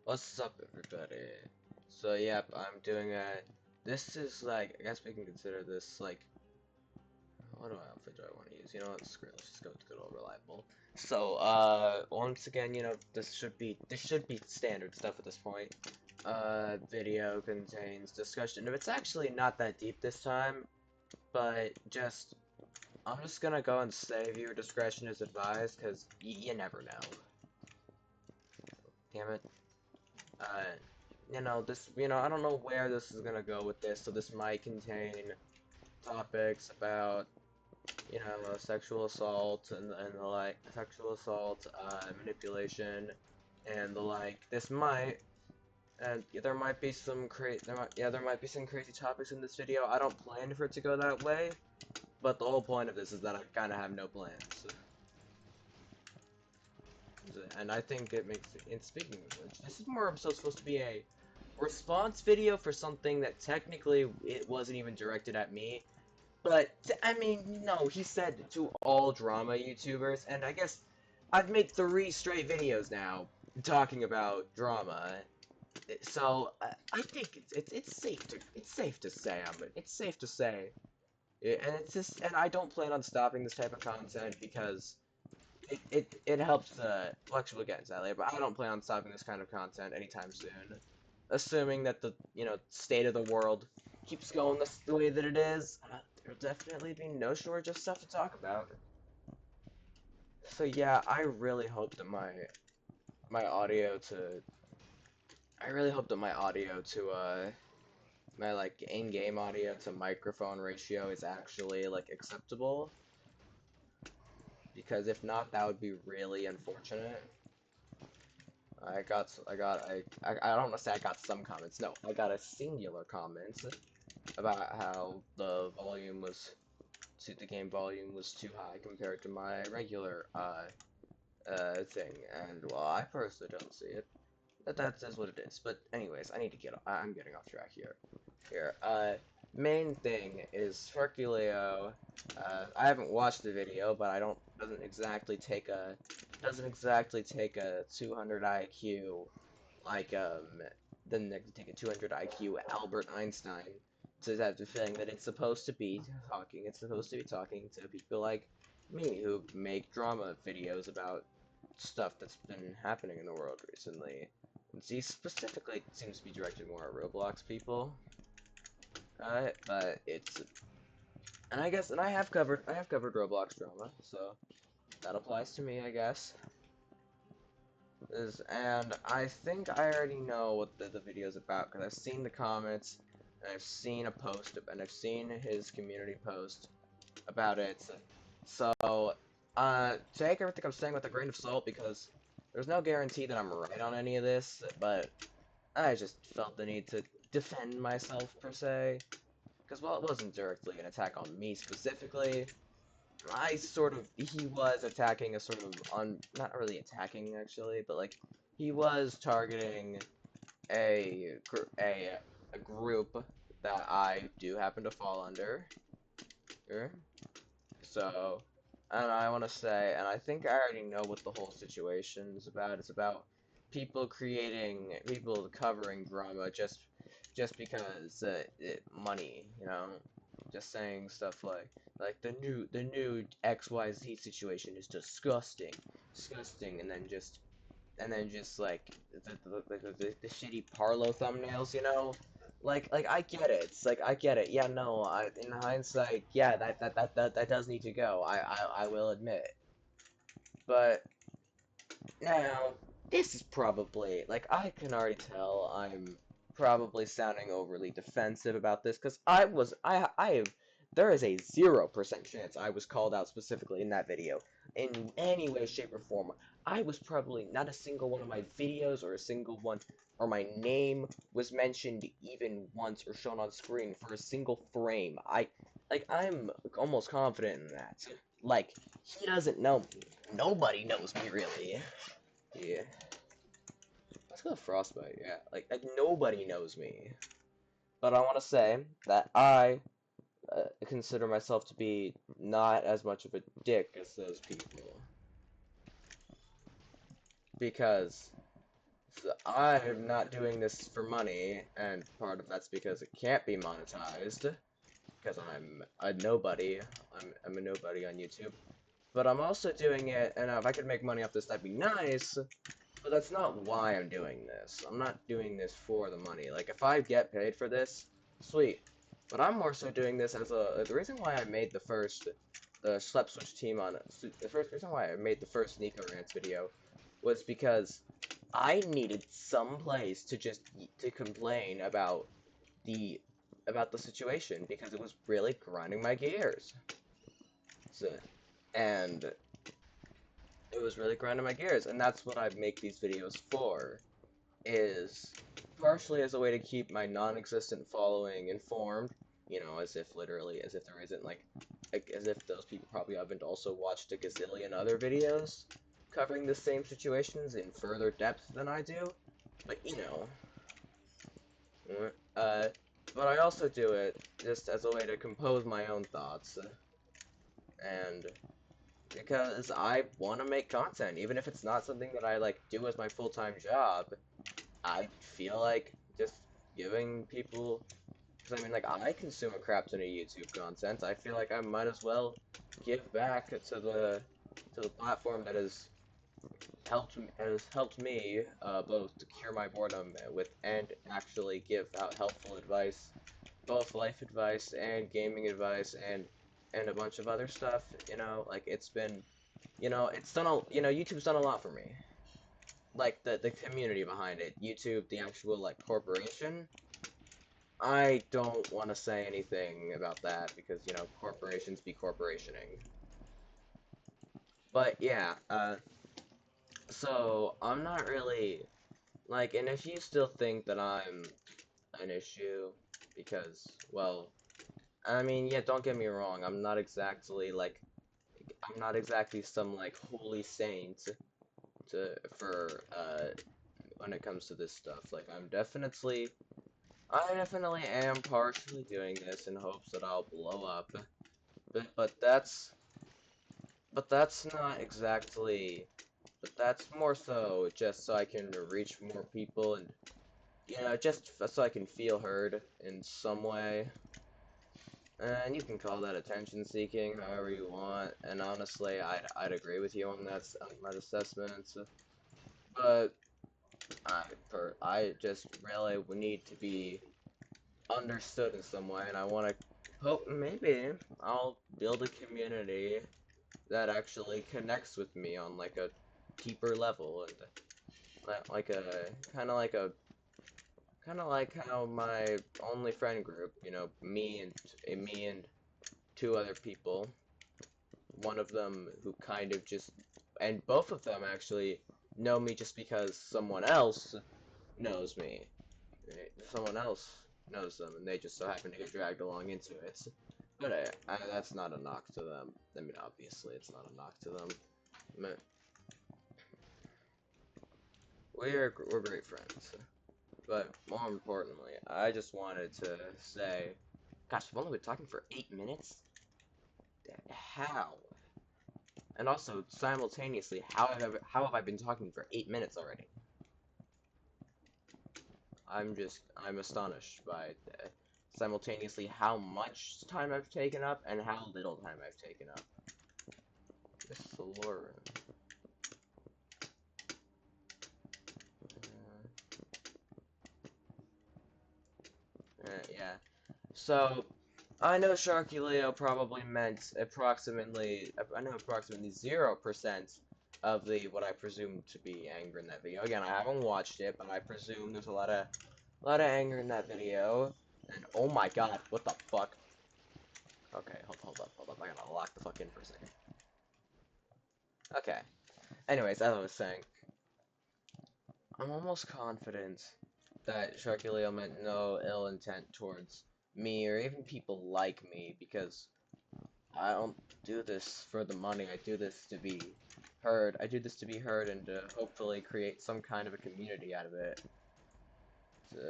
What's up, everybody? So, yep, I'm doing this is like, I guess we can consider this like, what outfit do I want to use? You know what, screw it, let's just go with good old reliable. So, once again, this should be standard stuff at this point. Video contains discussion. It's actually not that deep this time, but I'm just gonna go and say viewer discretion is advised, because you never know. Damn it. Uh, I don't know where this is gonna go with this, so this might contain topics about, sexual assault and the like, sexual assault, manipulation, and the like. And there might be some there might be some crazy topics in this video. I don't plan for it to go that way, but the whole point of this is that I kind of have no plans. And I think it makes, and speaking of which, this is more so supposed to be a response video for something that technically it wasn't even directed at me. But, I mean, no, he said to all drama YouTubers, and I guess I've made 3 straight videos now talking about drama. So, I think it's safe to say, it's safe to say. And and I don't plan on stopping this type of content because it helps, well, actually, we'll get into that later, but I don't plan on stopping this kind of content anytime soon. Assuming that the, state of the world keeps going the way that it is, there'll definitely be no shortage of stuff to talk about. So yeah, my audio to, I really hope that my audio to, my, like, in-game audio to microphone ratio is actually, like, acceptable. Because if not, that would be really unfortunate. I don't want to say I got some comments. No, I got a singular comment about how the game volume was too high compared to my regular, thing. And, well, I personally don't see it. But that is what it is. But anyways, I'm getting off track here. Main thing is SharkyLeo. I haven't watched the video, but I don't, doesn't exactly take a 200 IQ, like, doesn't take a 200 IQ Albert Einstein to have the feeling that it's supposed to be talking to people like me who make drama videos about stuff that's been happening in the world recently. And see, specifically, it seems to be directed more at Roblox people. But it's, and I have covered Roblox drama, so that applies to me, I guess. And I think I already know what the video's about, because I've seen the comments, and I've seen a post, and I've seen his community post about it. So, take everything I'm saying with a grain of salt, because there's no guarantee that I'm right on any of this, but I just felt the need to defend myself, per se. Because, well, it wasn't directly an attack on me specifically. He was attacking a sort of, not really attacking, actually, but, like, he was targeting a group that I do happen to fall under. Sure. So, and I want to say, and I think I already know what the whole situation is about. It's about people covering drama just because money, just saying stuff like the new XYZ situation is disgusting, and then just like the shitty Parlo thumbnails, like I get it. It's like I get it. Yeah, no, in hindsight, yeah, that does need to go. I will admit. But now this is probably, like, I can already tell I'm probably sounding overly defensive about this, because there is a 0% chance I was called out specifically in that video in any way, shape, or form. I was probably not a single one of my videos or a single one, or my name was mentioned even once or shown on screen for a single frame. I'm almost confident in that. Like, he doesn't know me. Nobody knows me, really. Yeah. Let's go Frostbite, yeah. Like nobody knows me. But I want to say that I consider myself to be not as much of a dick as those people. Because So I'm not doing this for money, and part of that's because it can't be monetized, because I'm a nobody. I'm a nobody on YouTube. But I'm also doing it, and if I could make money off this, that'd be nice. But that's not why I'm doing this. I'm not doing this for the money. Like, if I get paid for this, sweet. But I'm more so doing this as the reason why I made the first Slap Switch team on the first reason why I made the first Niko Rants video was because I needed some place to just to complain the about the situation because it was really grinding my gears. So, and it was really grinding my gears, and that's what I make these videos for, is partially as a way to keep my non-existent following informed, you know, as if literally, as if there isn't, like, as if those people probably haven't also watched a gazillion other videos covering the same situations in further depth than I do, but, you know, uh, but I also do it just as a way to compose my own thoughts, and because I want to make content, even if it's not something that I, like, do as my full-time job. I feel like just giving people, because I mean, like, I consume a crap ton of YouTube content. I feel like I might as well give back to the platform that has helped me both to cure my boredom with and actually give out helpful advice, both life advice and gaming advice and a bunch of other stuff. You know, like it's been, you know, it's done a, you know, YouTube's done a lot for me. Like the community behind it, YouTube, the actual like corporation. I don't want to say anything about that because you know corporations be corporationing. But yeah, so I'm not really like, and if you still think that I'm an issue because, well, I mean, yeah, don't get me wrong, I'm not exactly some like holy saint for when it comes to this stuff. Like I definitely am partially doing this in hopes that I'll blow up. But that's not exactly, but that's more so just so I can reach more people and, you know, just so I can feel heard in some way. And you can call that attention seeking, however you want. And honestly, I'd agree with you on that assessment. But I just really would need to be understood in some way, and I want to hope maybe I'll build a community that actually connects with me on like a deeper level, and like a kind of like a kind of like how my only friend group, you know, me and two other people, one of them who kind of just, and both of them actually know me just because someone else knows me. Someone else knows them, and they just so happen to get dragged along into it. But that's not a knock to them. I mean, obviously, it's not a knock to them. But we're great friends. But more importantly, I just wanted to say, gosh, we've only been talking for 8 minutes. How? And also, simultaneously, how have I been talking for 8 minutes already? I'm astonished by simultaneously how much time I've taken up and how little time I've taken up. This is Lauren. Yeah. So, I know SharkyLeo probably meant approximately, I know approximately 0% of the, what I presume to be anger in that video. Again, I haven't watched it, but I presume there's a lot of anger in that video. And, oh my god, what the fuck? Okay, hold up, I gotta lock the fuck in for a second. Okay. Anyways, as I was saying, I'm almost confident that SharkyLeo meant no ill intent towards me or even people like me because I don't do this for the money. I do this to be heard. I do this to be heard and to hopefully create some kind of a community out of it. So,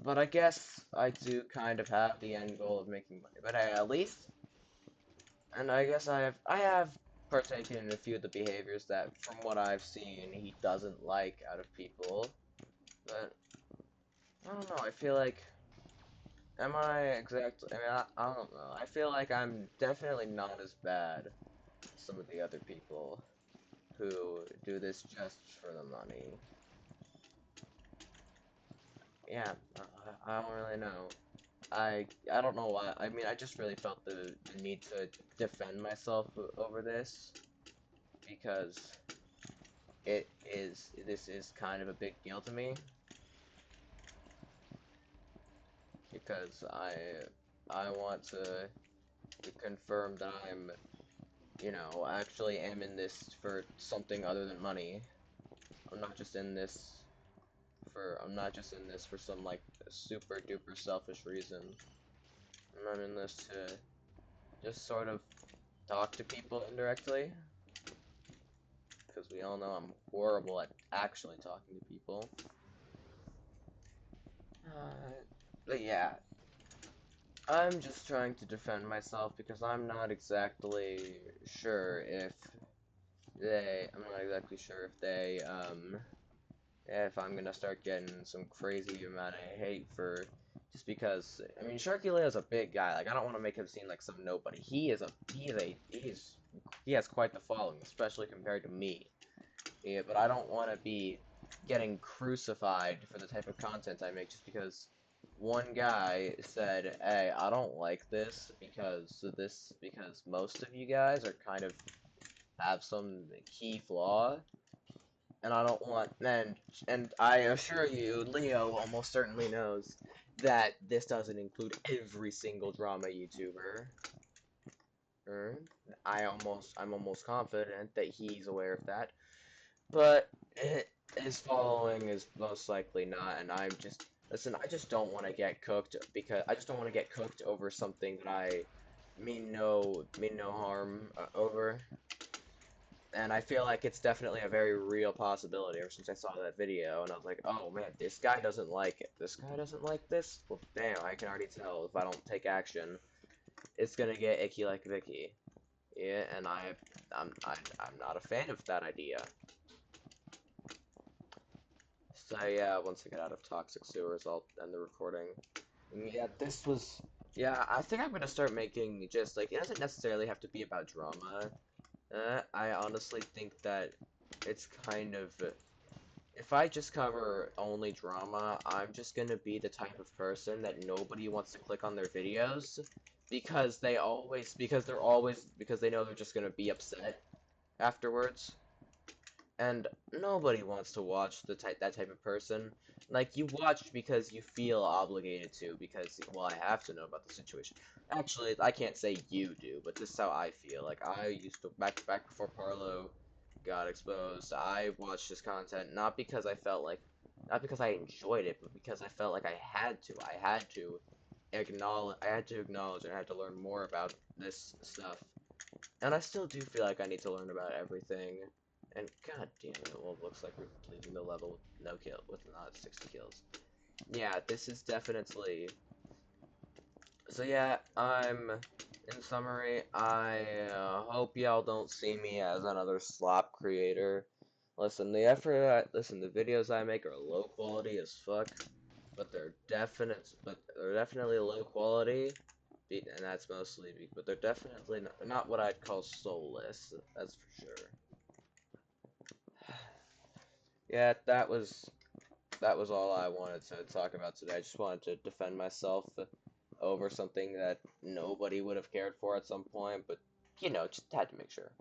but I guess I do kind of have the end goal of making money. But at least, and I guess I have partaken in a few of the behaviors that, from what I've seen, he doesn't like out of people. I feel like, am I exactly, I mean, I don't know. I feel like I'm definitely not as bad as some of the other people who do this just for the money. Yeah, I don't really know. I don't know why. I mean, I just really felt the need to defend myself over this because this is kind of a big deal to me because I want to confirm that I'm, you know, actually am in this for something other than money. I'm not just in this I'm not just in this for some like super duper selfish reason. I'm in this to just sort of talk to people indirectly, because we all know I'm horrible at actually talking to people. But yeah, I'm just trying to defend myself because I'm not exactly sure I'm not exactly sure if I'm gonna start getting some crazy amount of hate for, just because, I mean, SharkyLeo's a big guy. Like, I don't want to make him seem like some nobody. He has quite the following, especially compared to me. Yeah, but I don't want to be getting crucified for the type of content I make just because one guy said, "Hey, I don't like because most of you guys are kind of have some key flaw, and I don't want and I assure you, Leo almost certainly knows that this doesn't include every single drama YouTuber. Er, I'm almost confident that he's aware of that. But his following is most likely not, and listen, I just don't want to get cooked because I just don't want to get cooked over something that I mean no harm over. And I feel like it's definitely a very real possibility ever since I saw that video, and I was like, oh man, this guy doesn't like it. This guy doesn't like this? Well, damn, I can already tell if I don't take action, it's gonna get icky like Vicky. Yeah, and I'm not a fan of that idea. So yeah, once I get out of toxic sewers, I'll end the recording. And yeah, this was. Yeah, I think I'm gonna start making just like, it doesn't necessarily have to be about drama. I honestly think that it's kind of, if I just cover only drama, I'm just gonna be the type of person that nobody wants to click on their videos because they know they're just gonna be upset afterwards. And nobody wants to watch that type of person. Like, you watch because you feel obligated to, because, well, I have to know about the situation. Actually, I can't say you do, but this is how I feel. Like, I used to, back before Parlo got exposed, I watched his content not because I enjoyed it, but because I felt like I had to. I had to acknowledge and I had to learn more about this stuff. And I still do feel like I need to learn about everything. And god damn it, well, it looks like we're leaving the level with no kill, with not 60 kills. Yeah, this is definitely. So yeah, in summary, I hope y'all don't see me as another slop creator. Listen, the videos I make are low quality as fuck, but they're definitely low quality, and that's mostly, but they're definitely not what I'd call soulless, that's for sure. Yeah, that was all I wanted to talk about today. I just wanted to defend myself over something that nobody would have cared for at some point, but you know, just had to make sure.